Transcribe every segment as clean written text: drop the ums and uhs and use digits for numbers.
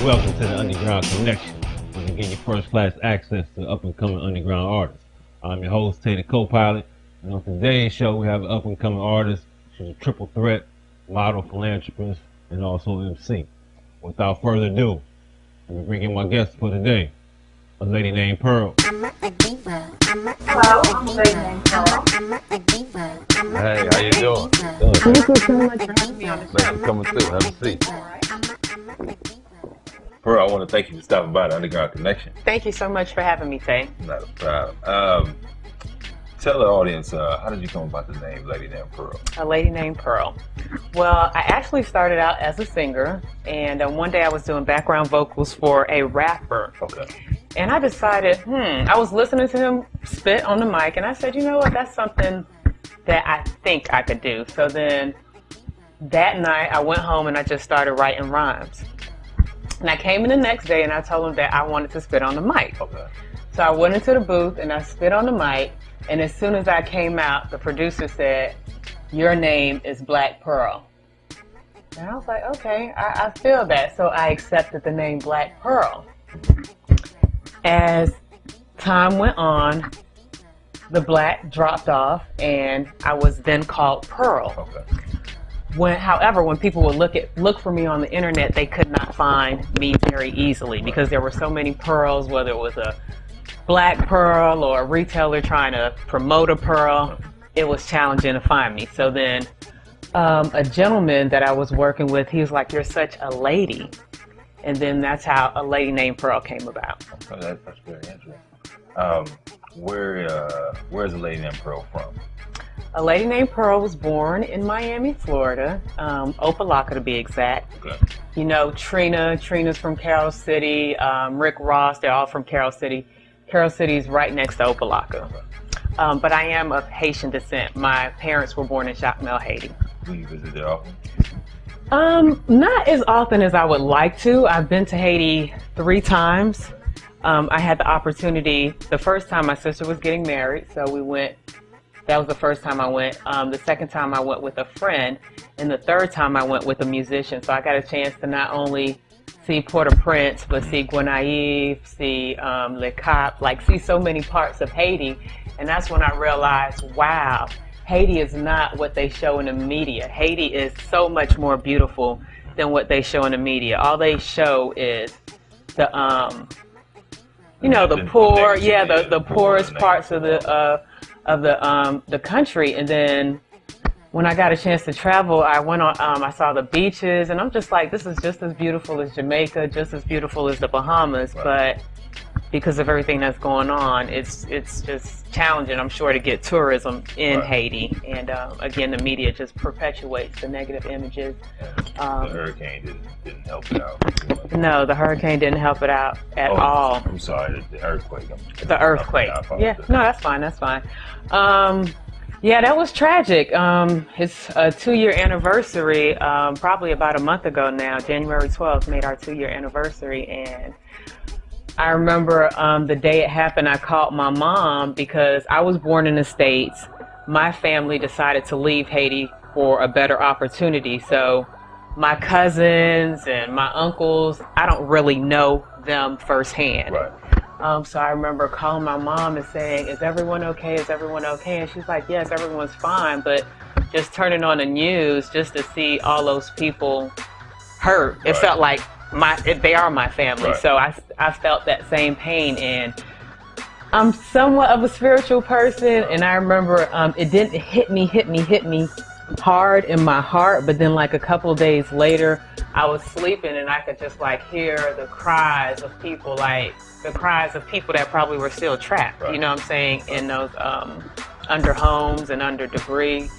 Welcome to the Underground Connection. We can give you first-class access to up-and-coming underground artists. I'm your host, Tay the Co-Pilot, and on today's show we have an up-and-coming artist. She's a triple threat, model, philanthropist, and also MC. Without further ado, let me bring in my guest for today, a lady named Pearl. Hello, I'm a lady named Pearl. Hey, how you doing? Thank you so much for having me on the show. Thanks for coming through. Have a seat. Pearl, I want to thank you for stopping by the Underground Connection. Thank you so much for having me, Tay. Not a problem. Tell the audience, how did you come about the name Lady Named Pearl? A lady named Pearl. Well, I actually started out as a singer, and one day I was doing background vocals for a rapper. Okay. And I decided, I was listening to him spit on the mic, and I said, you know what, that's something that I think I could do. So then that night I went home and I just started writing rhymes. And I came in the next day and I told him that I wanted to spit on the mic. Okay. So I went into the booth and I spit on the mic, and as soon as I came out, the producer said, "Your name is Black Pearl." And I was like, okay, I feel that. So I accepted the name Black Pearl. As time went on, the black dropped off and I was then called Pearl. Okay. However, when people would look for me on the internet, they could not find me very easily because there were so many pearls, whether it was a black pearl or a retailer trying to promote a pearl. It was challenging to find me. So then a gentleman that I was working with, he was like, "You're such a lady." And then that's how A Lady Named Pearl came about. Okay, that's very interesting. Where's A Lady Named Pearl from? A Lady Named Pearl was born in Miami, Florida, Opelika to be exact. Okay. You know, Trina's from Carroll City, Rick Ross, they're all from Carroll City. Carroll City is right next to Opelika. Okay. But I am of Haitian descent. My parents were born in Jacmel, Haiti. Do you visit there often? Not as often as I would like to. I've been to Haiti 3 times. I had the opportunity, the first time my sister was getting married, so we went. That was the first time I went. The second time I went with a friend, and the third time I went with a musician. So I got a chance to not only see Port-au-Prince, but see Guanaïve, see Le Cap, see so many parts of Haiti. And that's when I realized, wow, Haiti is not what they show in the media. Haiti is so much more beautiful than what they show in the media. All they show is the, the poor, the poorest parts of the country. And then when I got a chance to travel, I went on, I saw the beaches, and I'm just like, this is just as beautiful as Jamaica, just as beautiful as the Bahamas. Right. But because of everything that's going on, it's just challenging, I'm sure, to get tourism in Haiti. And again, the media just perpetuates the negative images. The hurricane didn't help it out. No, the hurricane didn't help it out at all. I'm sorry, the earthquake. The earthquake. Yeah, no, that's fine, that's fine. Yeah, that was tragic. It's a 2-year anniversary, probably about a month ago now. January 12th made our 2-year anniversary, and I remember the day it happened, I called my mom because I was born in the States. My family decided to leave Haiti for a better opportunity. So my cousins and my uncles, I don't really know them firsthand. Right. So I remember calling my mom and saying, "Is everyone okay? Is everyone okay?" And she's like, "Yes, everyone's fine." But just turning on the news just to see all those people hurt, it felt like they are my family. So I felt that same pain, and I'm somewhat of a spiritual person, and I remember it didn't hit me hard in my heart, but then like a couple of days later, I was sleeping and I could just like hear the cries of people, like the cries of people that probably were still trapped, Right. you know what I'm saying, in those under homes and under debris.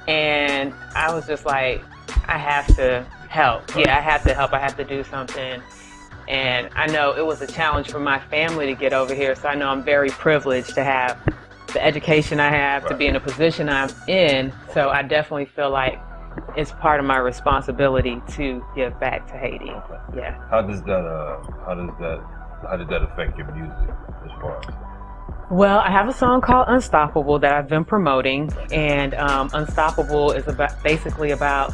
And I was just like, I have to help. Yeah, I have to help. I have to do something. And I know it was a challenge for my family to get over here, so I know I'm very privileged to have the education I have, to be in a position I'm in. So I definitely feel like it's part of my responsibility to give back to Haiti. Okay. Yeah. How did that affect your music as far as? Well, I have a song called Unstoppable that I've been promoting, and Unstoppable is basically about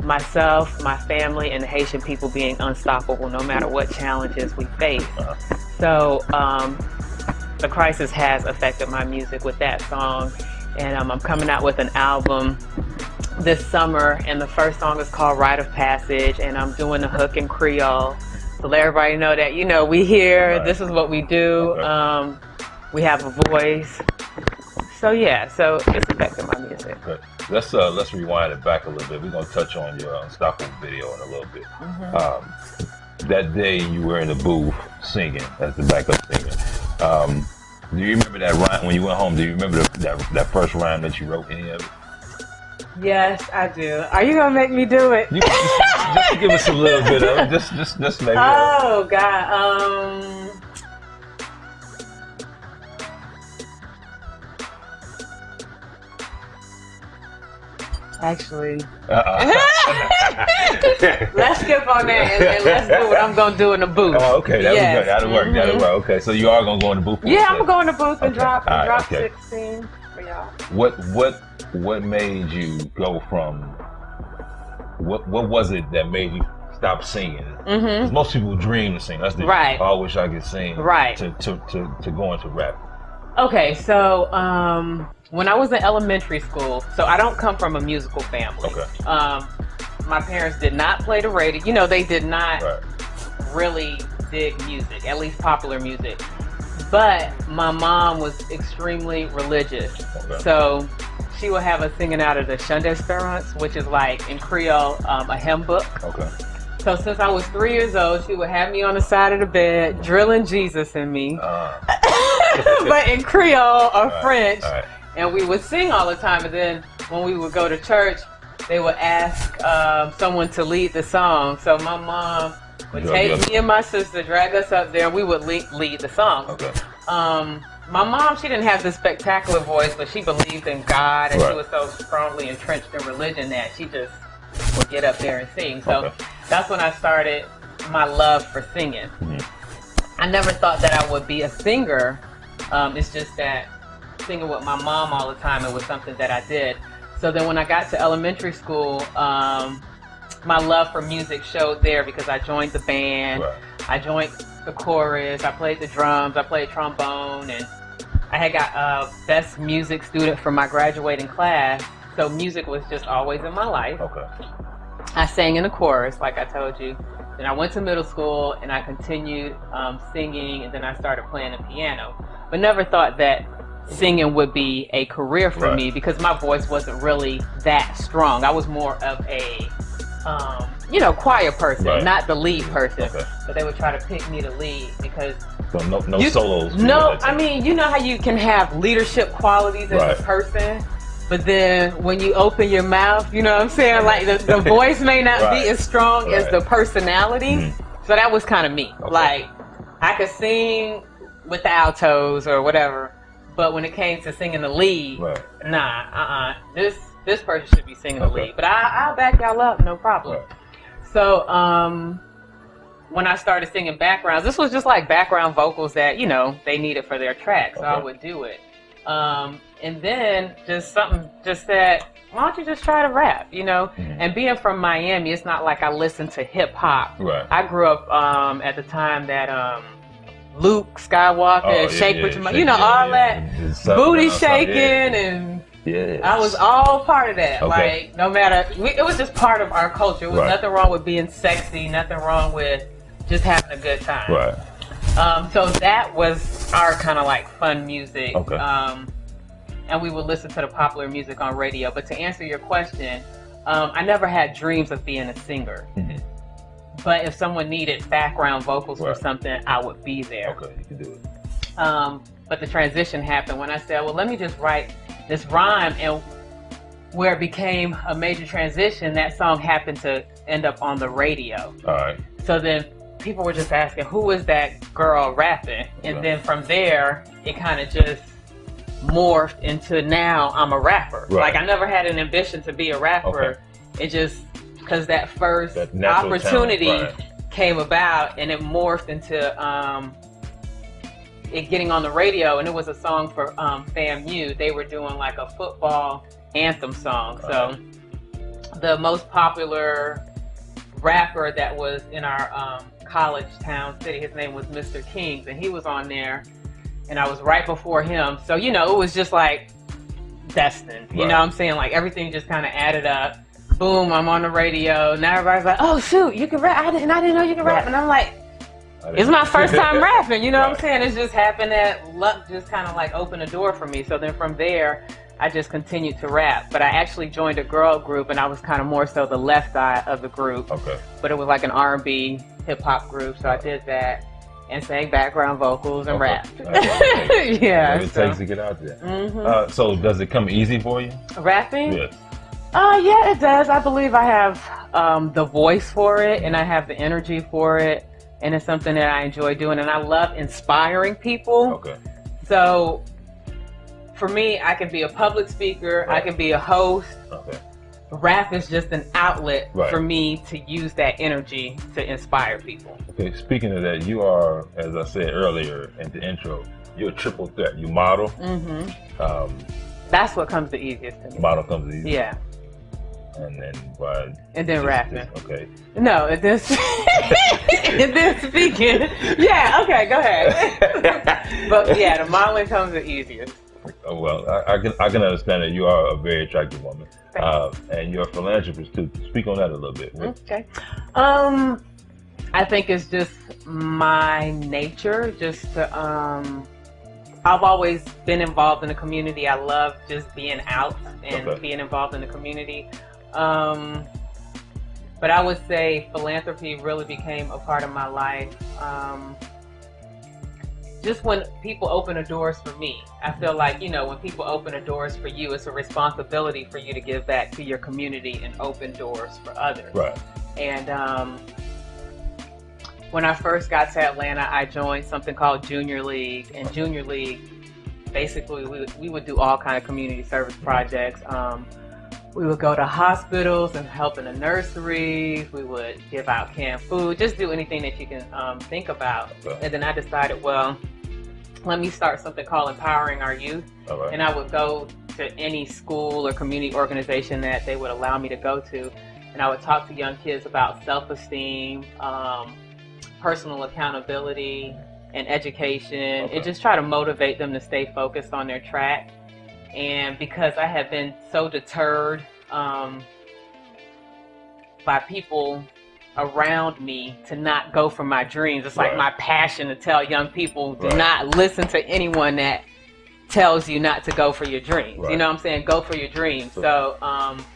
myself, my family, and the Haitian people being unstoppable no matter what challenges we face. So the crisis has affected my music with that song, and I'm coming out with an album this summer, and the first song is called Rite of Passage, and I'm doing the hook in Creole to let everybody know that, you know, we here, Right. this is what we do. Okay. We have a voice. So yeah, so it's affecting my music. Okay. Let's rewind it back a little bit. We're gonna touch on your Unstoppable video in a little bit. That day you were in the booth singing as the backup singer. Do you remember that rhyme when you went home? Do you remember that first rhyme that you wrote? Any of it? Yes, I do. Are you gonna make me do it? You just give us a little bit of it. Just maybe. Oh God. Actually, let's skip on that and let's do what I'm gonna do in the booth. Oh, okay, that was good. That'll work. That'll Mhm. work. Okay, so you are gonna go in the booth. Yeah, I'm gonna go in the booth and Okay. drop All right, okay. 16 for y'all. What made you go from? What was it that made you stop singing? 'Cause most people dream to sing. That's the Right. Oh, I wish I could sing. Right. To go into rap. Okay, so when I was in elementary school, so I don't come from a musical family. Okay. My parents did not play the radio. You know, they did not Right. really dig music, at least popular music. But my mom was extremely religious. Okay. So she would have us singing out of the Chant d'Espérance, which is like in Creole, a hymn book. Okay. So since I was 3 years old, she would have me on the side of the bed, drilling Jesus in me, but in Creole or French. All right. And we would sing all the time. And then when we would go to church, they would ask someone to lead the song. So my mom would take me and my sister, drag us up there, and we would lead the song. Okay. My mom, she didn't have this spectacular voice, but she believed in God, and Right. she was so strongly entrenched in religion that she just would get up there and sing. So Okay. that's when I started my love for singing. I never thought that I would be a singer. It's just that singing with my mom all the time, it was something that I did. So then when I got to elementary school, my love for music showed there because I joined the band. Right. I joined the chorus. I played the drums. I played trombone, and I had got best music student for my graduating class. So music was just always in my life. Okay. I sang in the chorus, like I told you. Then I went to middle school and I continued singing, and then I started playing the piano. But never thought that singing would be a career for Right. me because my voice wasn't really that strong. I was more of a, choir person, Right. not the lead person. Okay. But they would try to pick me to lead because So no solos. no, I mean, you know how you can have leadership qualities as Right. a person, but then when you open your mouth, you know what I'm saying? Like the voice may not Right. be as strong as Right. the personality. So that was kind of me. Okay. Like I could sing with the altos or whatever, but when it came to singing the lead, Right. nah, this person should be singing the Okay. lead. But I'll back y'all up, no problem. Right. So when I started singing backgrounds, this was just like background vocals that, they needed for their track. So I Okay. would do it. And then something just said, why don't you just try to rap, And being from Miami, it's not like I listened to hip hop. Right. I grew up at the time that Luke Skywalker, Shake With Your Mouth, all that booty shaking and Yes. I was all part of that. Okay. Like, no matter, it was just part of our culture. It was Right. nothing wrong with being sexy, nothing wrong with just having a good time. Right. So that was our kind of like fun music. Okay. and we would listen to the popular music on radio. But to answer your question, I never had dreams of being a singer. But if someone needed background vocals for something, I would be there. Okay, you can do it. But the transition happened when I said, well, let me just write this rhyme, and where it became a major transition, that song happened to end up on the radio. All right. So then people were just asking, who is that girl rapping? And then from there, it kind of just morphed into now I'm a rapper. Like I never had an ambition to be a rapper. It just, because that first opportunity came about, and it morphed into it getting on the radio, and it was a song for FAMU. They were doing like a football anthem song. So the most popular rapper that was in our college town city, his name was Mr. Kings, and he was on there, and I was right before him. So, you know, it was just like destined. You know what I'm saying? Like everything just kind of added up. Boom, I'm on the radio. Now everybody's like, oh shoot, you can rap. I didn't know you could rap. And I'm like, it's my first time rapping. You know what I'm saying? It just happened that luck just kind of like opened a door for me. So then from there, I just continued to rap. But I actually joined a girl group, and I was kind of more so the left side of the group. But it was like an R&B hip hop group. So I did that and sang background vocals and rap. Yeah. What it takes to get out there. So does it come easy for you? Rapping? Yes. Yeah, it does. I believe I have the voice for it, and I have the energy for it, and it's something that I enjoy doing, and I love inspiring people. So for me, I can be a public speaker, I can be a host. Rap is just an outlet for me to use that energy to inspire people. Okay, speaking of that, you are, as I said earlier in the intro, you're a triple threat. You model. That's what comes the easiest to me. Model comes the easiest. Yeah. And then rapping. No, and then speaking. Yeah, okay, go ahead. But yeah, the modeling comes the easiest. Oh, well, I can understand that you are a very attractive woman. And you're a philanthropist too. Speak on that a little bit. Okay. I think it's just my nature, just to I've always been involved in the community. I love just being out and being involved in the community. But I would say philanthropy really became a part of my life. Just when people open the doors for me, I feel like, you know, when people open the doors for you, it's a responsibility for you to give back to your community and open doors for others. And when I first got to Atlanta, I joined something called Junior League. And Junior League, basically, we would do all kind of community service projects. We would go to hospitals and help in the nurseries. We would give out canned food, just do anything that you can think about. And then I decided, well, let me start something called Empowering Our Youth. And I would go to any school or community organization that they would allow me to go to. And I would talk to young kids about self-esteem, personal accountability, and education, and just try to motivate them to stay focused on their track. And because I have been so deterred by people around me to not go for my dreams, it's like my passion to tell young people, do not listen to anyone that tells you not to go for your dreams. You know what I'm saying? Go for your dreams. So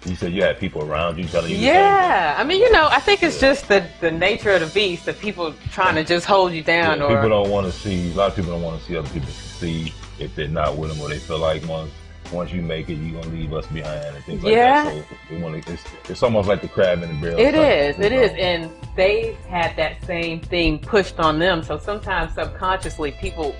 you said you had people around you telling you I mean, you know, I think it's just the nature of the beast, that people trying to just hold you down. Or people don't want to see, a lot of people don't want to see other people succeed if they're not with them, or they feel like once you make it, you're gonna leave us behind and things like that. So they want to, it's almost like the crab in the barrel. It is, and they had that same thing pushed on them. So sometimes subconsciously people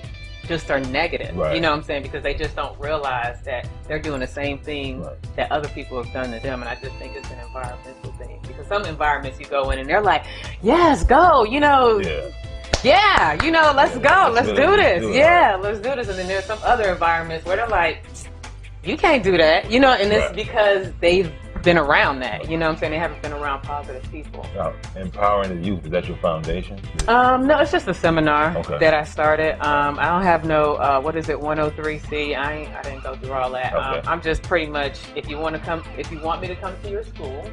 just are negative, you know what I'm saying? Because they just don't realize that they're doing the same thing that other people have done to them. And I just think it's an environmental thing, because some environments you go in and they're like, yes, go, you know, you know, let's go, let's do this. Let's do this. And then there's some other environments where they're like, you can't do that, you know, and it's because they've been around that, you know what I'm saying? They haven't been around positive people. Empowering the youth, is that your foundation? No, it's just a seminar that I started. I don't have no, what is it, 103C? I didn't go through all that. I'm just pretty much, if you want me to come to your school,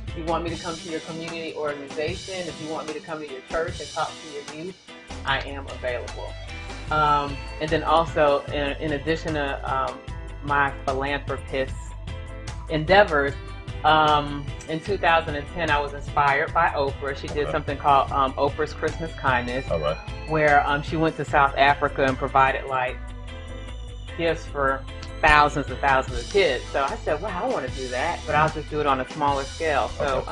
if you want me to come to your community organization, if you want me to come to your church and talk to your youth, I am available. And then also, in addition to my philanthropist endeavors. In 2010, I was inspired by Oprah. She did something called Oprah's Christmas Kindness, where she went to South Africa and provided like gifts for thousands and thousands of kids. So I said, wow, I want to do that, but I'll just do it on a smaller scale. So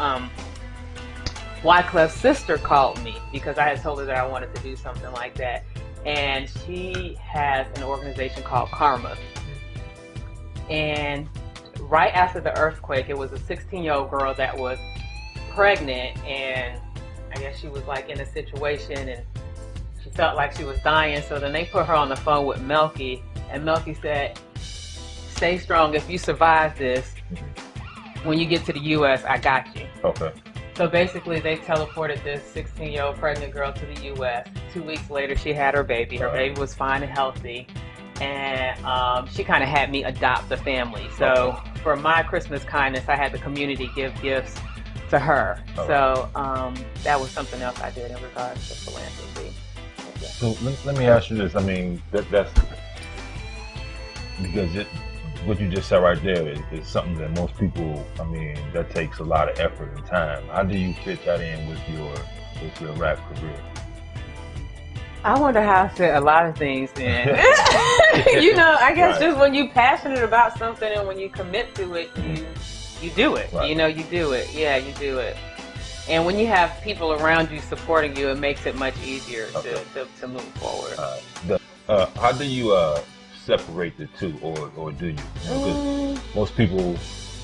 Wyclef's sister called me because I had told her that I wanted to do something like that. And she has an organization called Karma. And right after the earthquake, it was a 16-year-old girl that was pregnant, and I guess she was like in a situation and she felt like she was dying. So then they put her on the phone with Melky, and Melky said, stay strong. If you survive this, when you get to the U.S., I got you. Okay. So basically, they teleported this 16-year-old pregnant girl to the U.S. 2 weeks later, she had her baby. Her baby was fine and healthy. And she kind of had me adopt the family. So for my Christmas kindness, I had the community give gifts to her. So that was something else I did in regards to philanthropy. Yeah. So let me ask you this. I mean, that's because what you just said right there is something that most people, I mean, that takes a lot of effort and time. How do you fit that in with your rap career? I wonder how I fit a lot of things in. You know, I guess just when you're passionate about something and when you commit to it, you do it. You know, you do it. Yeah, you do it. And when you have people around you supporting you, it makes it much easier to move forward. How do you separate the two, or do you? Because most people,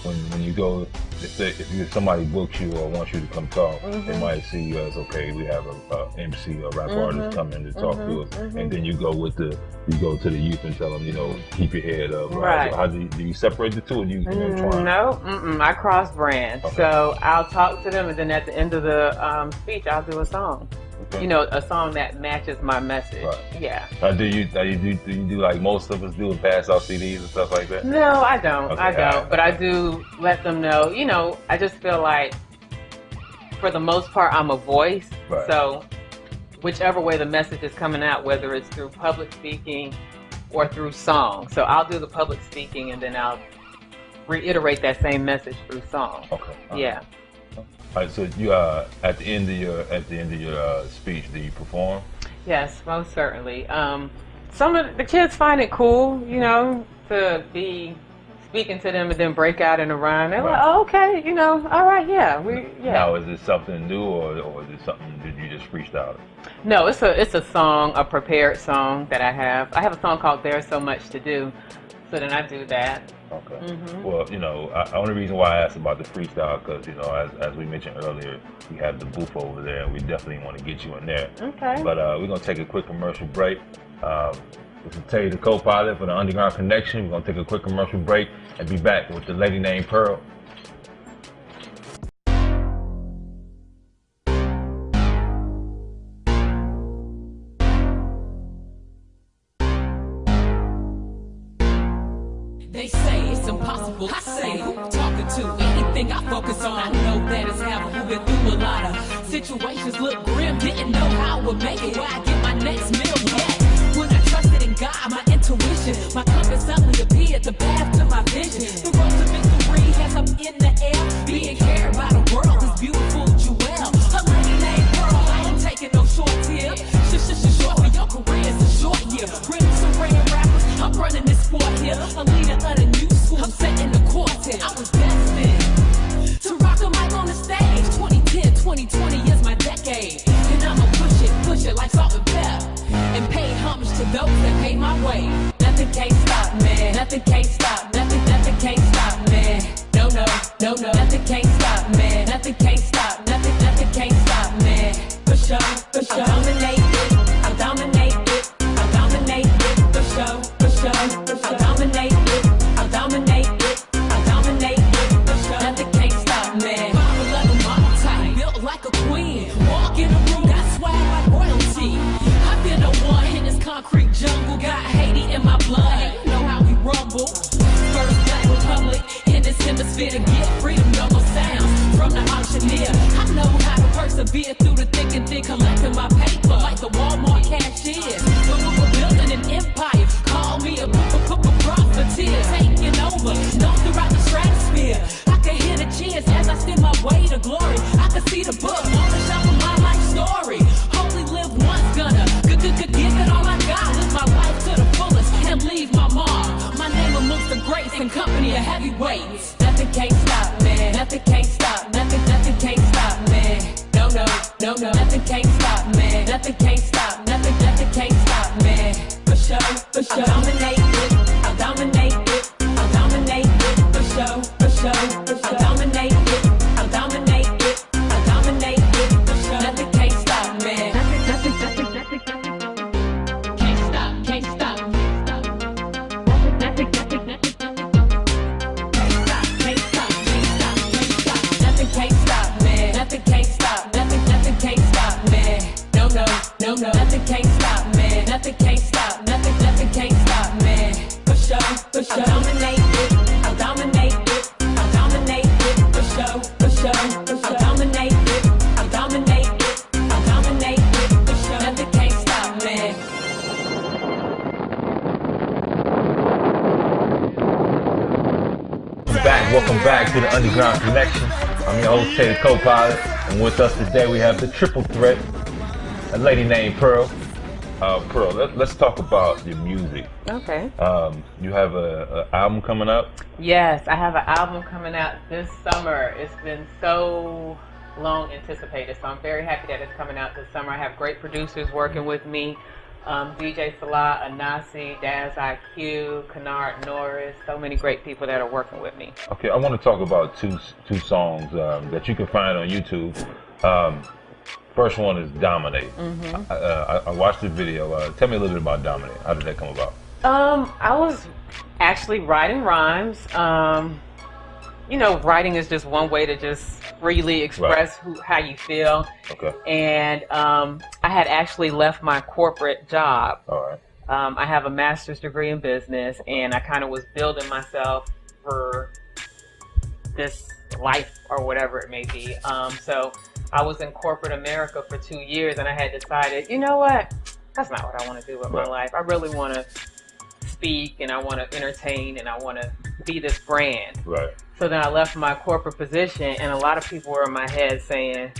when you go, if somebody books you or wants you to come talk, they might see you as, okay, we have a MC or rap artist coming to talk to us, and then you go to the youth and tell them, you know, keep your head up. Right. So how do you separate the two? Or do you try? No, I cross brand. So I'll talk to them, and then at the end of the speech, I'll do a song. You know, a song that matches my message. Yeah. Do you do like most of us do and pass out CDs and stuff like that? No, I don't. I don't. But I do let them know. You know, I just feel like, for the most part, I'm a voice. So whichever way the message is coming out, whether it's through public speaking or through song. So I'll do the public speaking, and then I'll reiterate that same message through song. Yeah. All right, so you at the end of your speech, do you perform? Yes, most certainly. Some of the kids find it cool, you know, to be speaking to them and then break out in a rhyme. They're like, oh, okay, you know, all right, yeah. Now, is it something new, or is it something that you just freestyle? No, it's a song, a prepared song that I have. I have a song called "There's So Much to Do," so then I do that. Okay. Well, you know, the only reason why I asked about the freestyle, because, you know, as we mentioned earlier, we have the booth over there, and we definitely want to get you in there. Okay. But we're going to take a quick commercial break. This is Tay, the co-pilot for the Underground Connection. We're going to take a quick commercial break and be back with the lady named Pearl. They say it's impossible. I say, who talking to? Anything I focus on, I know that it's happened. Who been through a lot of situations, look grim. Didn't know how I would make it, where I get my next meal. Yeah, when I trusted in God, my intuition, my compass suddenly appeared, the path to my vision. The road to victory has up in the air. Being cared by the world is beautiful, Jewel. A lady named Pearl, I ain't taking no short tip. Short for your career is a short year. Ready to ring rappers, I'm running this sport here. A leader of the new school, I'm setting the quartet. I was destined to rock a mic on the stage. 2010, 2020 is my decade, and I'ma push it like salt and pepper, and pay homage to those that pay my way. Nothing can't stop me. Nothing can't stop. Nothing can't stop me. No, nothing can't stop me. Nothing can't stop. Nothing can't stop me. For sure. I dominate it. I dominate it. I dominate it. For sure. I dominate it. I dominate it. I dominate it. For sure. Nothing can't stop me. 5'11", mama type, built like a queen. Walk in the room, got swag like royalty. I've been the one in this concrete jungle. Got Haiti in my blood. You know how we rumble. First Black Republic in this hemisphere to get freedom. No more sounds from the auctioneer. I know how to persevere through the thick and thin, collecting my paper like the Walmart cashier. When we were building an empire, call me a profiteer. in company of heavyweights. Nothing can't stop me. Nothing can't stop. Nothing can't stop me. No, nothing can't stop me. Nothing can't stop. Nothing can't stop me. For sure. I'll dominate it. I'll dominate it. I'll dominate it. For sure. I'll dominate it. I'll dominate it. I'll dominate it. For sure. Nothing can't stop me. Nothing can't stop. Can't stop. Nothing can't stop. Nothing can't stop me. Nothing can't stop. Nothing can't stop me. No, nothing can't stop me. Nothing can't stop. Nothing can't stop me. For sure. I'll dominate it. I'll dominate it. I'll dominate it. For sure. I'll dominate it. I'll dominate it. I'll dominate it. For sure. Nothing can't stop me. Welcome back to the Underground Connection. I'm your host, Taylor Co-Pilot, and with us today we have the triple threat, a lady named Pearl. Pearl, let's talk about your music. Okay. You have a album coming up? Yes, I have an album coming out this summer. It's been so long anticipated, so I'm very happy that it's coming out this summer. I have great producers working with me. DJ Salah, Anasi, Daz IQ, Kennard Norris, so many great people that are working with me. Okay, I want to talk about two songs that you can find on YouTube. First one is Dominate. I watched the video. Tell me a little bit about Dominate. How did that come about? I was actually writing rhymes. You know, writing is just one way to just freely express how you feel. Okay. And I had actually left my corporate job. All right. I have a master's degree in business, and I kind of was building myself for this life or whatever it may be. So I was in corporate America for 2 years, and I had decided, you know what? That's not what I want to do with my life. I really want to speak, and I want to entertain, and I want to be this brand. Right. So then I left my corporate position, and a lot of people were in my head saying,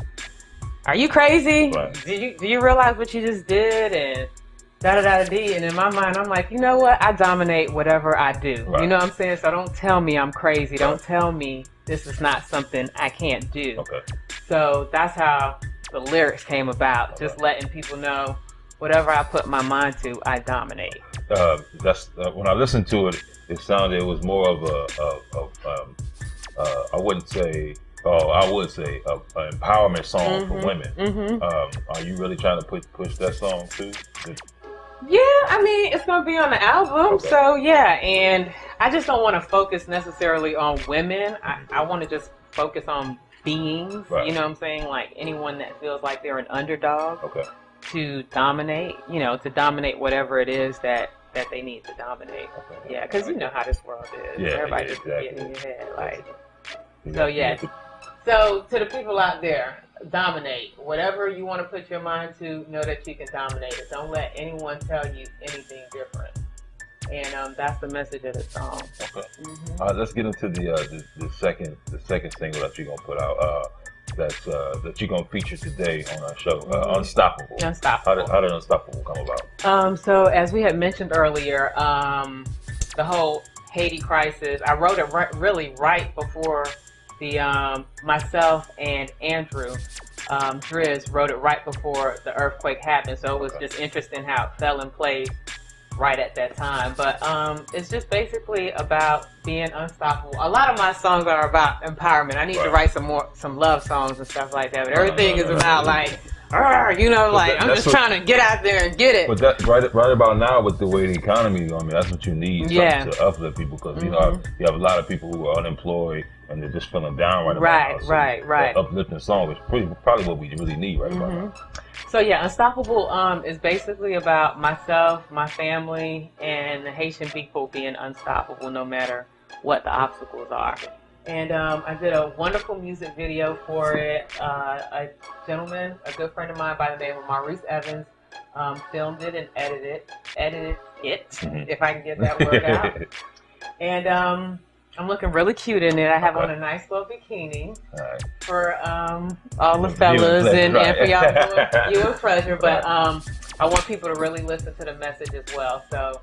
"Are you crazy? Right. Do you realize what you just did?" And da-da-da-da-dee. And in my mind, I'm like, you know what? I dominate whatever I do. Right. You know what I'm saying? So don't tell me I'm crazy. Don't tell me this is not something I can't do. Okay. So that's how the lyrics came about. Just letting people know whatever I put my mind to, I dominate. That's when I listened to it. It sounded it was more of I would say an empowerment song for women. Are you really trying to push that song too? Yeah, I mean, it's going to be on the album. Okay. So yeah, and I just don't want to focus necessarily on women. I want to just focus on beings. Right. You know what I'm saying? Like anyone that feels like they're an underdog to dominate, you know, to dominate whatever it is that they need to dominate. Okay. Yeah, because you know how this world is. Yeah, everybody just exactly. get in your head. Like, so yeah. So to the people out there, dominate. Whatever you want to put your mind to, know that you can dominate it. Don't let anyone tell you anything different. And that's the message of the song. Okay. Let's get into the second single that you're gonna put out. That you're gonna feature today on our show. Unstoppable. Unstoppable. How did Unstoppable come about? So as we had mentioned earlier, the whole Haiti crisis, I wrote it really right before the myself and Andrew Driz wrote it right before the earthquake happened. So it was just interesting how it fell in place right at that time. But it's just basically about being unstoppable. A lot of my songs are about empowerment. I need to write some love songs and stuff like that. But everything is about like, you know, like I'm just trying to get out there and get it. But that right about now with the way the economy is going, that's what you need to uplift people, because you know you have a lot of people who are unemployed and they're just feeling down right about now. So right. Uplifting song is probably what we really need right about now. So yeah, Unstoppable is basically about myself, my family, and the Haitian people being unstoppable no matter what the obstacles are. And I did a wonderful music video for it. A gentleman, a good friend of mine by the name of Maurice Evans, filmed it and edited it, if I can get that word out. And I'm looking really cute in it. I have on a nice little bikini for all the fellas and for y'all, you and pleasure. But I want people to really listen to the message as well. So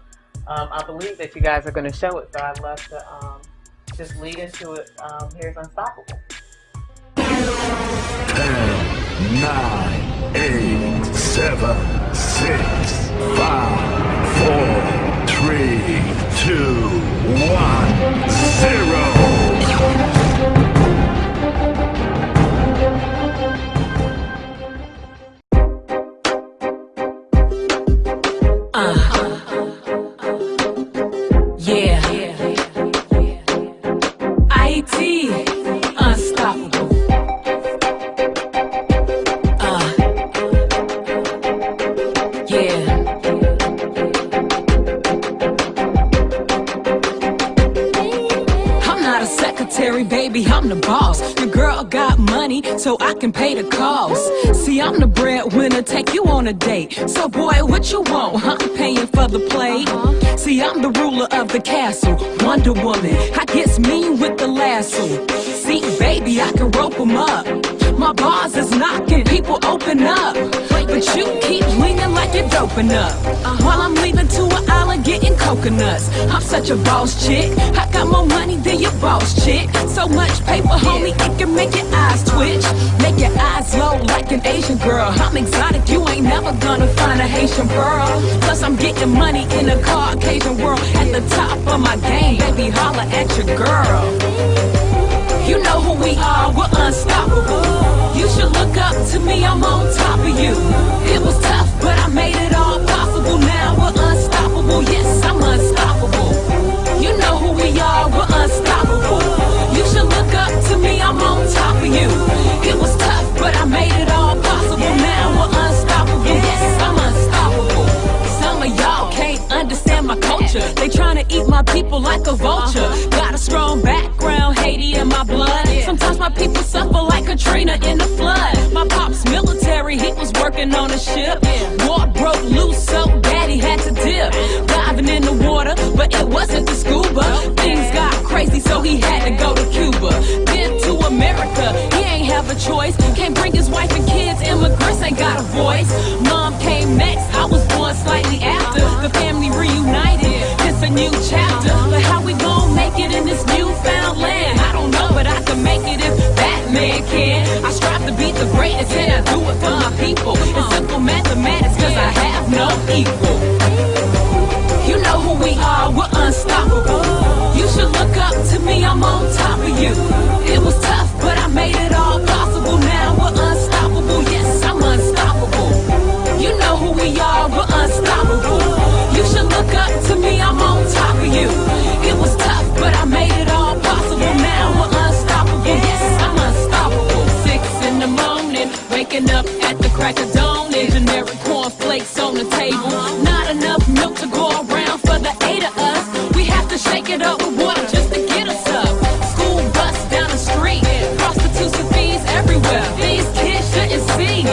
I believe that you guys are going to show it, so I'd love to just lead into it. Here's Unstoppable. 10, 9, 8, 7, 6, 5, 4, 3, 2, 1, 0. Yeah. IT, unstoppable. Yeah. I'm not a secretary, baby, I'm the boss. Your girl got money, so I can pay the cost. See, I'm the breadwinner, take you on a date. So boy, what you want? I'm paying for the plate. See, I'm the ruler of the castle, Wonder Woman. I gets mean with the lasso. See, baby, I can rope 'em up. My bars is knocking, people open up. But you keep leaning like you're doping up. While I'm leaving to an island getting coconuts. I'm such a boss chick, I got more money than your boss chick. So much paper, homie, it can make your eyes twitch. Make your eyes low like an Asian girl. I'm exotic, you ain't never gonna find a Haitian pearl. Plus I'm getting money in a Caucasian world. At the top of my game, baby, holla at your girl. You know who we are, we're unstoppable. You should look up to me, I'm on top of you. It was tough, but I made it all possible. Now we're unstoppable, yes, I'm unstoppable. You know who we are, we're unstoppable. You should look up to me, I'm on top of you. It was tough, but I made it all possible. Now we're unstoppable, yes, I'm unstoppable. Some of y'all can't understand my culture. They tryna eat my people like a vulture. Got a strong background, Haiti in my blood. Sometimes my people suffer like Katrina in the flood. My pop's military, he was working on a ship. War broke loose, so daddy had to dip. Diving in the water, but it wasn't the scuba. Things got crazy, so he had to go to Cuba. Then to America, he ain't have a choice. Can't bring his wife and kids, immigrants ain't got a voice. Mom came next, I was born slightly after. The family reunited, it's a new chapter. But how we gon' make it in this newfound land? I don't know, but I can make it if Batman can. I strive to be the greatest and I do it for my people. It's simple mathematics cause I have no equal. You know who we are, we're unstoppable. You should look up to me, I'm on top of you. It was tough, but I made it all possible. Now we're unstoppable, yes, I'm unstoppable. You know who we are, we're unstoppable. You should look up to me, I'm on top of you. It was tough, but I made it all possible. Now we're unstoppable, yes, I'm unstoppable. 6 in the morning, waking up at the crack of dawn. And generic cornflakes on the table. Not enough milk to go around for the 8 of us. We have to shake it up with water just to get us up. School bus down the street, prostitutes and thieves everywhere. These kids shouldn't see,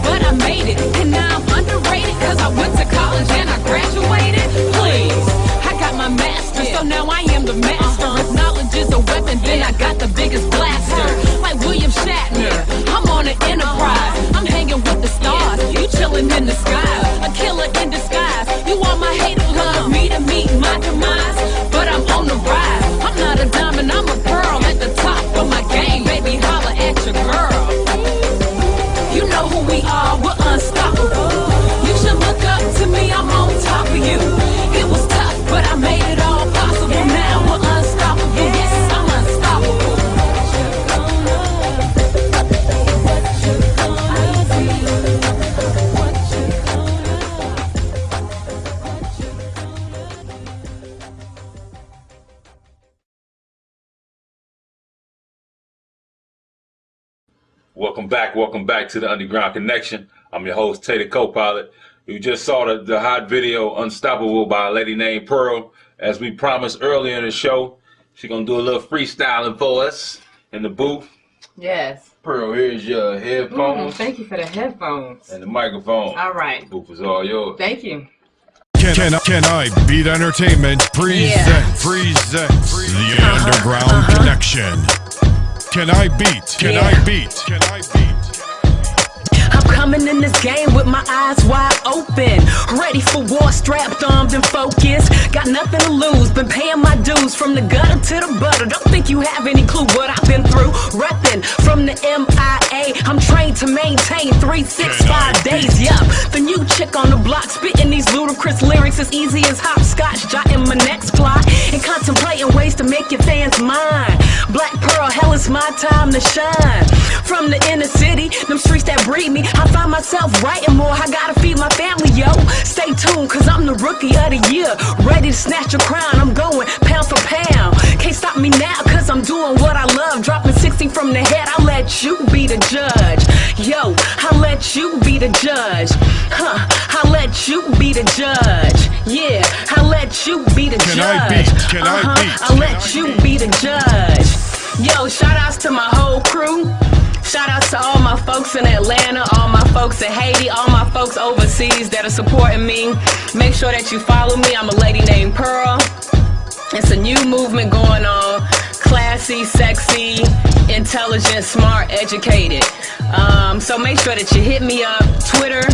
but I made it. And now I'm underrated cause I went to college and I graduated. Please, I got my master's, so now I am the master. If knowledge is a weapon, then I got the biggest blaster. Like William Shatner, I'm on an Enterprise. I'm hanging with the stars, you chilling in the sky. A killer in disguise, you want my hate to love me to meet my demise. But I'm on the rise, I'm not a diamond, I'm a pearl. At the top of my game, baby, holla at your girl. You know who we are, we're unstoppable. You should look up to me, I'm on top of you. It was tough, but I made it all possible. Now we're unstoppable, yes, I'm unstoppable. Welcome back to the Underground Connection. I'm your host, Tater Co-Pilot. You just saw the hot video, Unstoppable, by a lady named Pearl. As we promised earlier in the show, she's going to do a little freestyling for us in the booth. Yes. Pearl, here's your headphones. Thank you for the headphones. And the microphone. All right. The booth is all yours. Thank you. Can I Beat Entertainment presents the Underground Connection. Can I beat? I'm coming in this game with my eyes wide open. Ready for war, strapped, armed, and focused. Got nothing to lose, been paying my dues from the gutter to the butter. Don't think you have any clue what I've been through. Reppin' from the MIA, I'm trained to maintain 365 days. Yup, the new chick on the block, spitting these ludicrous lyrics as easy as hopscotch. Jotting my next plot and contemplating ways to make your fans mine. Black Pearl, hell, it's my time to shine. From the inner city, them streets that breed me, I find myself writing more. I gotta feed my family, yo. Stay tuned, cause I'm the rookie of the year. Ready to snatch a crown, I'm going pound for pound. Can't stop me now, cause I'm doing what I love. Dropping 16 from the head, I'll let you be the judge. Yo, I'll let you be the judge. I'll let you be the judge. Yeah, I'll let you be the judge. I'll let you be the judge. Yo, shout outs to my whole crew. Shout outs to all my folks in Atlanta, all my folks in Haiti, all my folks overseas that are supporting me. Make sure that you follow me. I'm a lady named Pearl. It's a new movement going on. Classy, sexy, intelligent, smart, educated. So make sure that you hit me up. Twitter,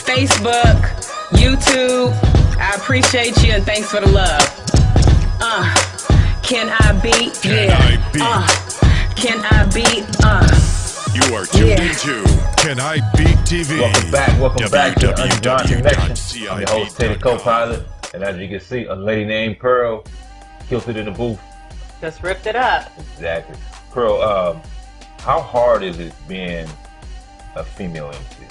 Facebook, YouTube. I appreciate you and thanks for the love. Can I beat? Can I beat? Can I beat? You are tuned into Can I Beat TV. Welcome back to the Underground Connection. I'm your host, Taylor Co-Pilot, and as you can see, a lady named Pearl killed it in the booth. Just ripped it up. Exactly. Pearl, how hard is it being a female MC?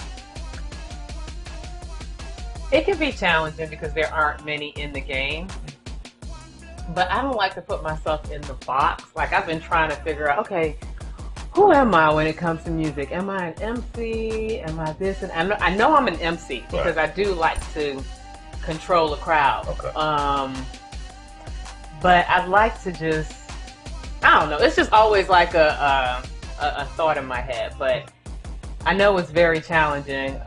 It can be challenging because there aren't many in the game. But I don't like to put myself in the box. Like, I've been trying to figure out, okay, who am I when it comes to music? Am I an MC? Am I this? And I know I'm an MC because I do like to control a crowd. Okay. But I'd like to just, I don't know. It's just always like a thought in my head. But I know it's very challenging.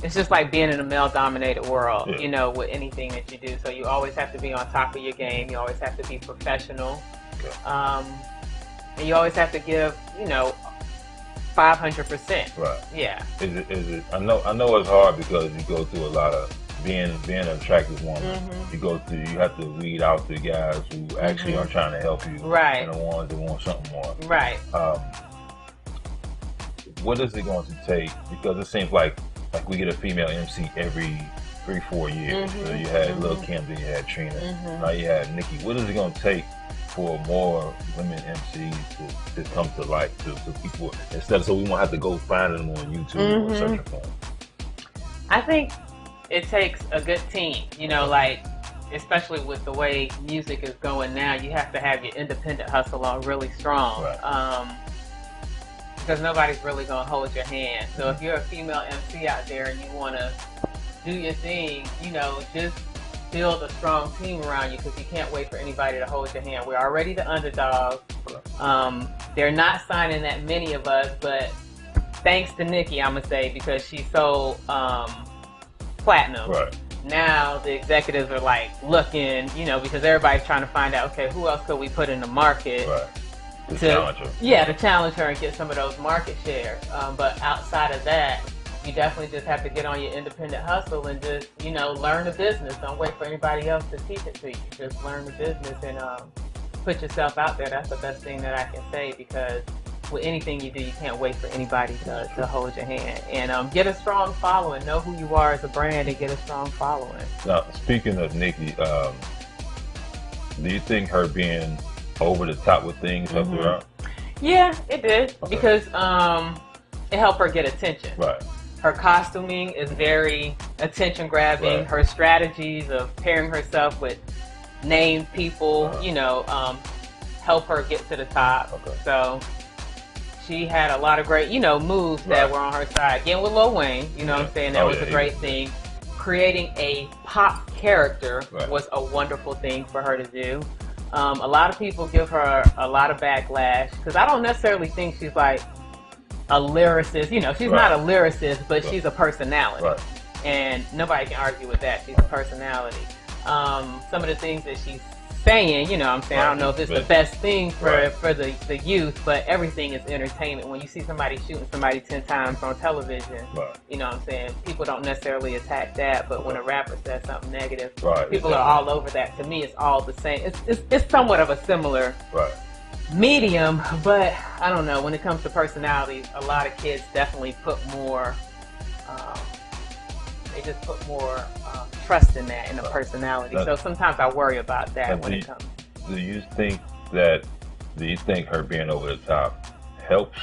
It's just like being in a male-dominated world, you know, with anything that you do. So you always have to be on top of your game. You always have to be professional. Okay. And you always have to give, you know, 500%. Right. Yeah. Is it? I know it's hard because you go through a lot of being an attractive woman. You have to weed out the guys who actually are trying to help you, right? And the ones that want something more, right? What is it going to take? Because it seems like we get a female MC every 3-4 years. So you had Lil Kim, then you had Trina, now you had Nicki. What is it going to take for more women MCs to come to light to people instead of so we won't have to go find them on YouTube or searching for them? I think it takes a good team, you know, like especially with the way music is going now, you have to have your independent hustle on really strong. Right. Because nobody's really going to hold your hand. So if you're a female MC out there and you want to do your thing, you know, just build a strong team around you because you can't wait for anybody to hold your hand. We're already the underdog. They're not signing that many of us, but thanks to Nicki, I'm going to say, because she's so platinum. Right. Now the executives are like looking, you know, because everybody's trying to find out, okay, who else could we put in the market? Right. To challenge her. Yeah, to challenge her and get some of those market shares. But outside of that, you definitely just have to get on your independent hustle and just, you know, learn the business. Don't wait for anybody else to teach it to you. Just learn the business and put yourself out there. That's the best thing that I can say, because with anything you do, you can't wait for anybody to hold your hand. And get a strong following. Know who you are as a brand and get a strong following. Now, speaking of Nicki, do you think her being over the top with things helped her out? Yeah, it did. Okay. Because it helped her get attention. Right. Her costuming is very attention grabbing. Right. Her strategies of pairing herself with named people, you know, help her get to the top. Okay. So she had a lot of great, you know, moves that were on her side. Again with Lil Wayne, you know what I'm saying? That was a great thing. Creating a pop character was a wonderful thing for her to do. A lot of people give her a lot of backlash because I don't necessarily think she's like a lyricist. You know, she's not a lyricist, but she's a personality. Right. And nobody can argue with that. She's a personality. Some of the things that she saying, you know what I'm saying? I don't know if it's the best thing for, Right. for the youth, but everything is entertainment. When you see somebody shooting somebody 10 times on television, Right. you know what I'm saying? People don't necessarily attack that, but when a rapper says something negative, Right, people are all over that. To me, it's all the same. It's somewhat of a similar Right. medium, but I don't know. When it comes to personalities, a lot of kids definitely put more, they just put more trust in that, in the personality. So sometimes I worry about that when it comes. Do you think her being over the top helps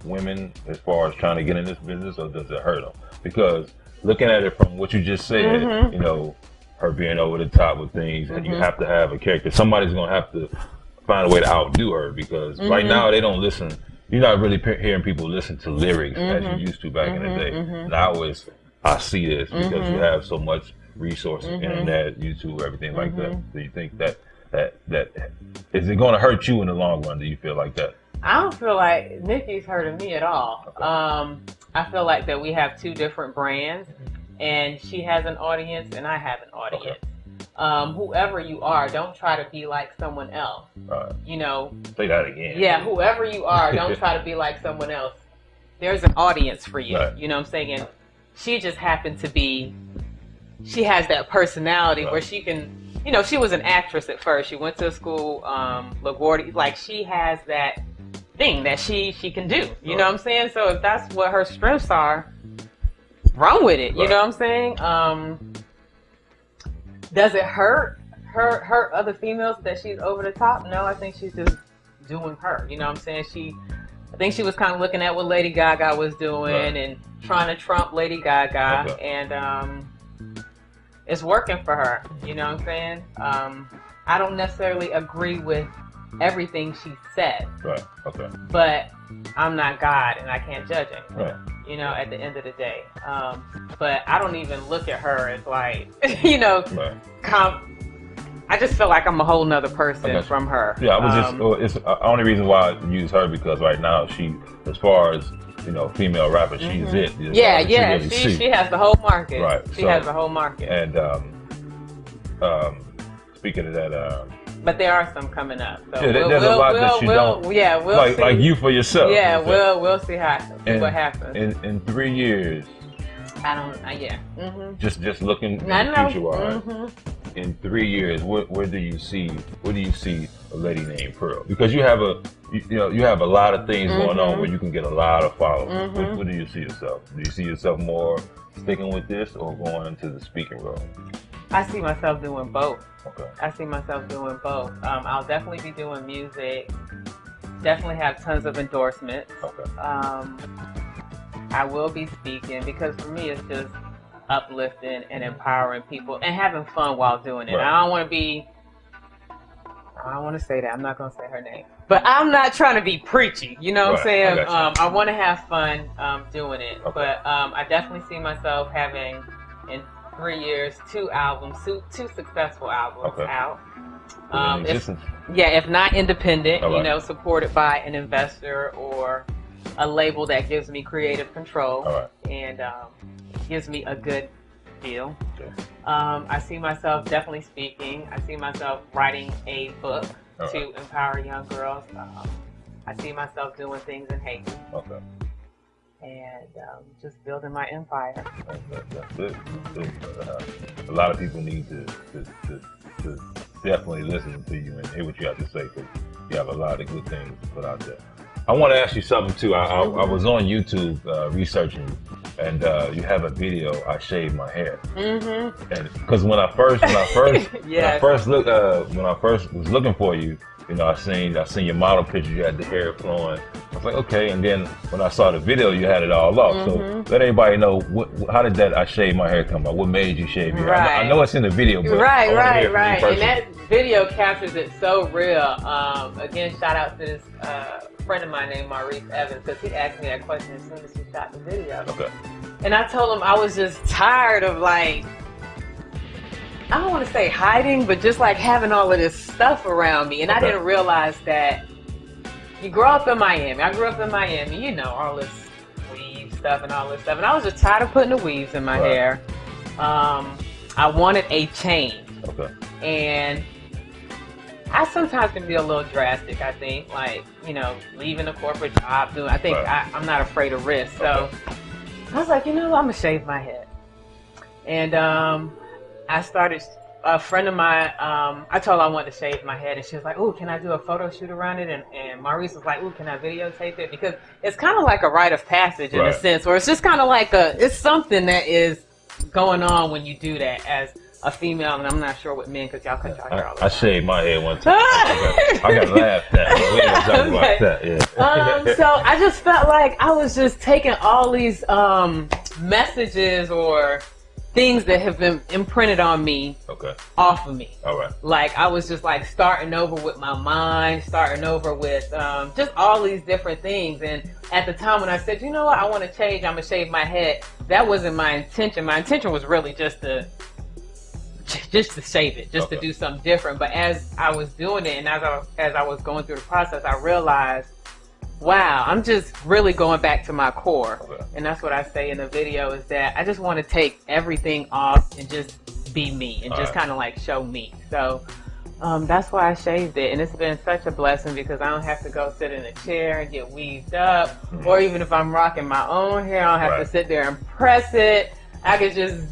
women as far as trying to get in this business, or does it hurt them? Because looking at it from what you just said, you know, her being over the top with things, and you have to have a character. Somebody's going to have to find a way to outdo her, because right now they don't listen. You're not really hearing people listen to lyrics as you used to back in the day. Now I see this because you have so much resources, internet, YouTube, everything like that. Do you think that is it going to hurt you in the long run? Do you feel like that? I don't feel like Nikki's hurting me at all. Okay. I feel like that we have two different brands, and she has an audience and I have an audience. Okay. Whoever you are, don't try to be like someone else. You know. Say that again. Yeah, whoever you are, don't try to be like someone else. There's an audience for you. Right. You know what I'm saying? And she just happened to be, she has that personality where she can, you know, she was an actress at first. She went to school, LaGuardia. Like, she has that thing that she can do. You know what I'm saying? So if that's what her strengths are, run with it. You know what I'm saying? Does it hurt other females that she's over the top? No, I think she's just doing her. You know what I'm saying? I think she was kind of looking at what Lady Gaga was doing and trying to trump Lady Gaga, and it's working for her. You know what I'm saying? I don't necessarily agree with everything she said. Right. Okay. But I'm not God, and I can't judge anyone. Right. You know, at the end of the day. But I don't even look at her as like, you know, I just feel like I'm a whole nother person from her. Yeah, I was it's the only reason why I use her, because right now she, as far as, you know, female rappers, she's it. Yeah, she has the whole market. Right. She has the whole market. And speaking of that, but there are some coming up. So there's a lot that you don't. Yeah, we'll like, see. Like you for yourself. Yeah, we'll see what happens. In 3 years. I don't. Yeah. Just looking in the future wise. In 3 years, where do you see a lady named Pearl? Because you have a lot of things going on where you can get a lot of followers. Where do you see yourself? Do you see yourself more sticking with this or going into the speaking role? I see myself doing both. Okay. I see myself doing both. I'll definitely be doing music. Definitely have tons of endorsements. Okay. I will be speaking, because for me it's just uplifting and empowering people and having fun while doing it. Right. I don't want to say that. I'm not going to say her name. But I'm not trying to be preachy. You know what I'm saying? I want to have fun doing it. Okay. But I definitely see myself having, in 3 years, 2 albums, two successful albums out. If not independent, you know, supported by an investor or a label that gives me creative control and gives me a good deal. I see myself definitely speaking. I see myself writing a book to empower young girls. I see myself doing things in Haiti. And just building my empire. That's it. A lot of people need to definitely listen to you and hear what you have to say, because you have a lot of good things to put out there. I want to ask you something too. I was on YouTube researching, and you have a video. I shaved my hair, and because when I first was looking for you, you know, I seen your model picture. You had the hair flowing. I was like, okay. And then when I saw the video, you had it all off. So let everybody know how did that I shaved my hair come about? What made you shave your hair? I know it's in the video, but right. And that video captures it so real. Again, shout out to this friend of mine named Maurice Evans, because he asked me that question as soon as he shot the video. And I told him I was just tired of, like, I don't want to say hiding, but just like having all of this stuff around me. And I didn't realize that you grow up in Miami. I grew up in Miami, you know, all this weave stuff and all this stuff. And I was just tired of putting the weaves in my hair. I wanted a change. And I sometimes can be a little drastic. I think, like, you know, leaving a corporate job. I think Right. I'm not afraid of risk. So Okay. I was like, you know, I'm gonna shave my head. And I started. A friend of mine, I told her I wanted to shave my head, and she was like, "Ooh, can I do a photo shoot around it?" And Maurice was like, "Ooh, can I videotape it?" Because it's kind of like a rite of passage in a Right. sense, where it's just kind of like it's something that is going on when you do that as a female. And I'm not sure with men, because y'all cut your hair all the I time. shaved my head one time. I got laughed at. But we ain't gonna talk about Okay. that. Yeah. So I just felt like I was just taking all these messages or things that have been imprinted on me Okay. off of me. All right. Like I was just like starting over with my mind, starting over with just all these different things. And at the time when I said, you know what, I want to change, I'm gonna shave my head, that wasn't my intention. My intention was really just to shave it, just to do something different. But as I was doing it, and as I was going through the process, I realized, wow, I'm just really going back to my core. Okay. And that's what I say in the video, is that I just want to take everything off and just be me and just kind of like show me. So that's why I shaved it. And it's been such a blessing, because I don't have to go sit in a chair and get weaved up. Or even if I'm rocking my own hair, I don't have to sit there and press it. I could just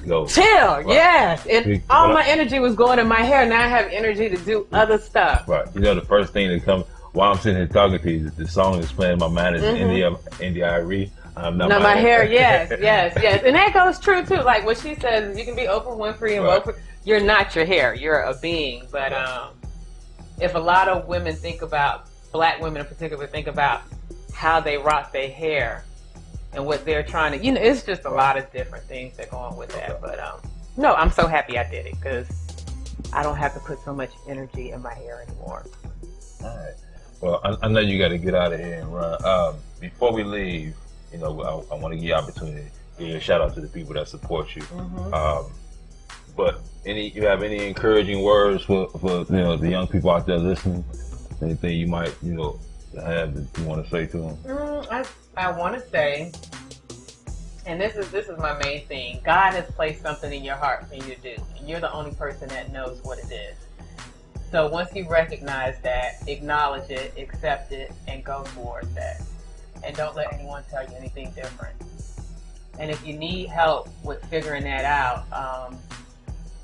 go. chill. Right. Yes. And See, all what my energy was going in my hair. Now I have energy to do other stuff. Right. You know, the first thing that comes while I'm sitting here talking to you, the song that's playing in my mind is India Irie. I'm not No, my hair, yes. And that goes true too. Like what she says, you can be Oprah Winfrey and Oprah. You're not your hair. You're a being. But if a lot of women think about, black women in particular, think about how they rock their hair and what they're trying to, you know, it's just a lot of different things that go on with that. But no, I'm so happy I did it, because I don't have to put so much energy in my hair anymore. All right. Well, I know you got to get out of here and run. Before we leave, you know, I want to give you an opportunity to give a shout out to the people that support you. But you have any encouraging words for you know, the young people out there listening? Anything you might, you know, have that you want to say to them? I want to say, and this is my main thing, God has placed something in your heart for you to do, and you're the only person that knows what it is. So once you recognize that, acknowledge it, accept it, and go towards that. And don't let anyone tell you anything different. And if you need help with figuring that out,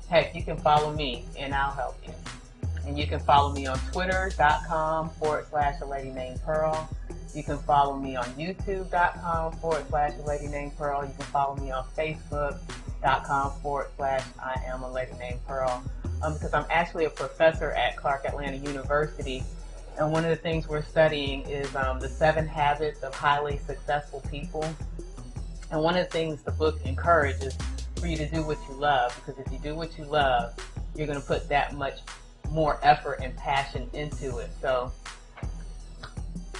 heck, you can follow me and I'll help you. And you can follow me on twitter.com/a lady named Pearl. You can follow me on youtube.com/a lady named Pearl. You can follow me on facebook.com/I am a lady named Pearl. Because I'm actually a professor at Clark Atlanta University. And one of the things we're studying is the 7 habits of highly successful people. And one of the things the book encourages for you to do what you love, because if you do what you love, you're going to put that much more effort and passion into it. So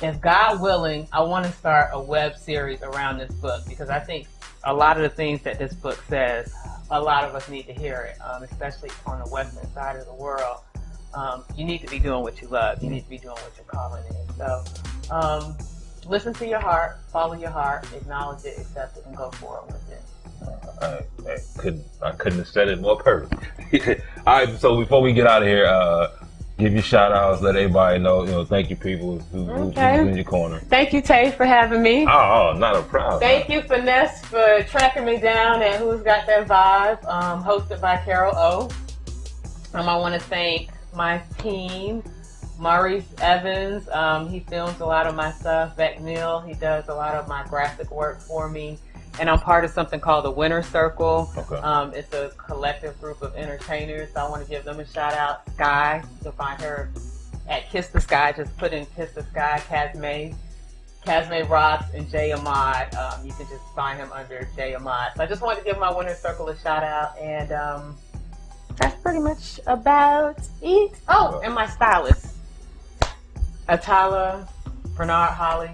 if God willing, I want to start a web series around this book, because I think a lot of the things that this book says, a lot of us need to hear it, especially on the western side of the world. You need to be doing what you love. You need to be doing what your calling is. So listen to your heart, follow your heart, acknowledge it, accept it, and go forward with it. I couldn't have said it more perfect. All right, so before we get out of here, give your shout outs, let everybody know, you know, thank you people who's in your corner. Thank you, Tay, for having me. Oh, not a problem. Thank you, Finesse, for tracking me down at Who's Got That Vibe, hosted by Carol O. I want to thank my team, Maurice Evans, he films a lot of my stuff. Beck Mill, he does a lot of my graphic work for me. And I'm part of something called the Winner Circle. Okay. It's a collective group of entertainers. So I want to give them a shout out. Sky, you'll find her at Kiss the Sky. Just put in Kiss the Sky, Casmay Rocks, and Jay Ahmad. You can just find him under Jay Ahmad. So I just wanted to give my Winner Circle a shout out. And that's pretty much about it. Oh, and my stylist, Atala, Bernard Holly.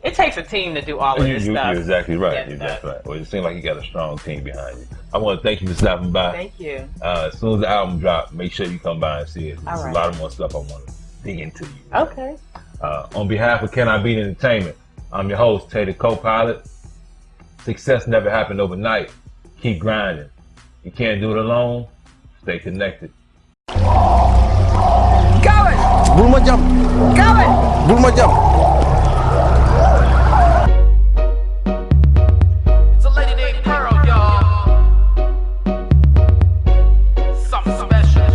It takes a team to do all of this stuff. You're exactly right. Yes, you're exactly right. Well, it seems like you got a strong team behind you. I want to thank you for stopping by. Thank you. As soon as the album drops, make sure you come by and see it. There's All right. a lot of more stuff I want to dig into you. Okay. On behalf of Can I Beat Entertainment, I'm your host, Tay, co-pilot. Success never happened overnight. Keep grinding. You can't do it alone. Stay connected. 10 jam. Coming. 10 jam. It's a lady named Pearl, y'all. Something special.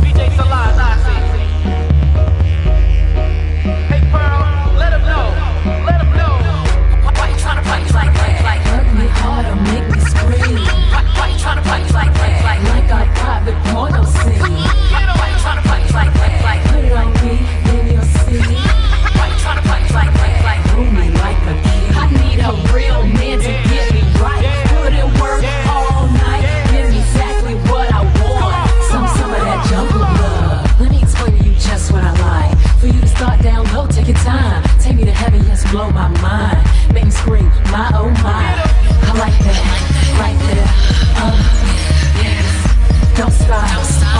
BJ Salon, I see. Hey Pearl, let him know. Let him know. Why you tryna punch like that? Like hurt me hard or make me scream? Why you tryna punch like that? Like I private porno scene. Why you tryna punch like that? Like put it on me, then you'll see. Why you tryna punch like that? Like rule me like a king. I need a real man to get me right. Put in work all night, give me exactly what I want. Some of that jungle love. Let me explain to you just what I like. For you to start down low, take your time. Take me to heaven, yes, blow my mind. Make me scream, my oh my. I like that, right there. Yes. Don't stop,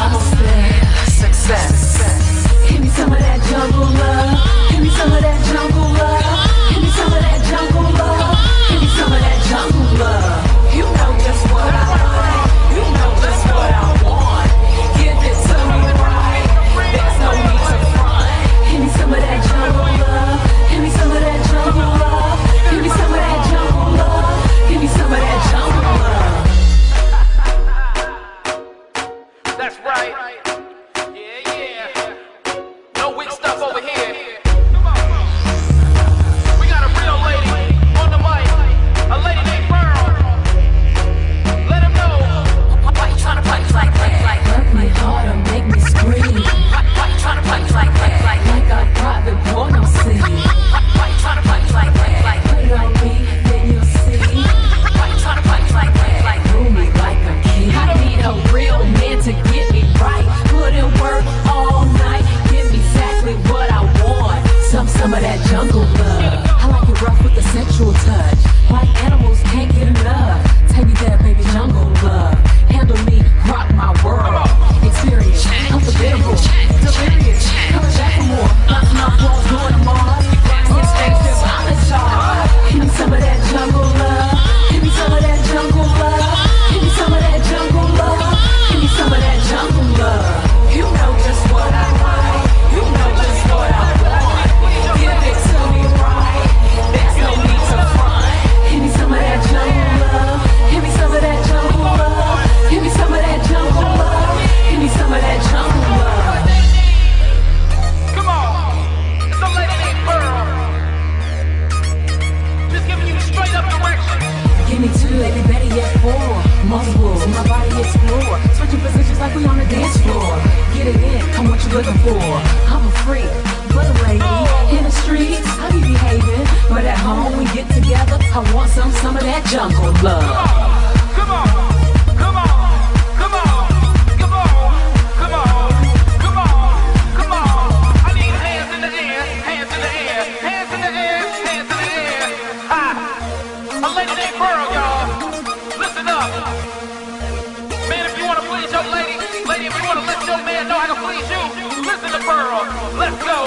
almost there. Success. Give me some of that jungle love. Give me some of that jungle love. Give me some of that jungle love. Give me some of that jungle love. You know just what I like. You know just what I want. Give it to me right. There's no need to front. Give me some of that jungle love. Give me some of that jungle love. Give me some of that jungle love. Give me some of that jungle love. That's right. Yeah, yeah. No weak stuff over here. We got a real lady on the mic. A lady named Pearl. Let him know. Why you tryna punch like that? Like hurt me hard or make me scream? Why you tryna punch like that? Like I private porno scene. Why you tryna punch like that? Like put it on me, then you'll see. Why you tryna punch like that? Like rule me like a king. I need a real man to get me right. Put in work all night, give me exactly what I want. Some of that jungle love. I like it rough with the sensual touch. Like animals can't get enough. Take me there, baby, jungle love. Handle me, rock my world. Experience, unforgettable, delirious. Coming back for more. Bouncing off walls, going to Mars. Get spacious, I'm in charge. Give me some of that jungle love. Give me some of that jungle love. Give me some of that jungle love. Give me some of that jungle love. You know just what I like. You know just what I want. Give it to me right. There's no need to front. Give me some of that jungle love. Give me some of that jungle love. Give me some of that jungle love. Give me some of that jungle love. Come on. It's a lady named Pearl. Just giving you straight up direction. Give me two, baby, better yet four. Multiple, my body explore. Switching positions like we on the dance floor. Get it in, I'm what you looking for. I'm a freak, but a lady. In the streets, I be behaving. But at home, we get together. I want some of that jungle love. Come on. Come on. Come on. Come on. Come on. Come on. Come on. I need hands in the air. Hands in the air. Hands in the air. Hands in the air. Ha! A lady named Pearl, y'all. Listen up. Man, if you want to please your lady, if you want to let your man know how to please you, listen to Pearl. Let's go.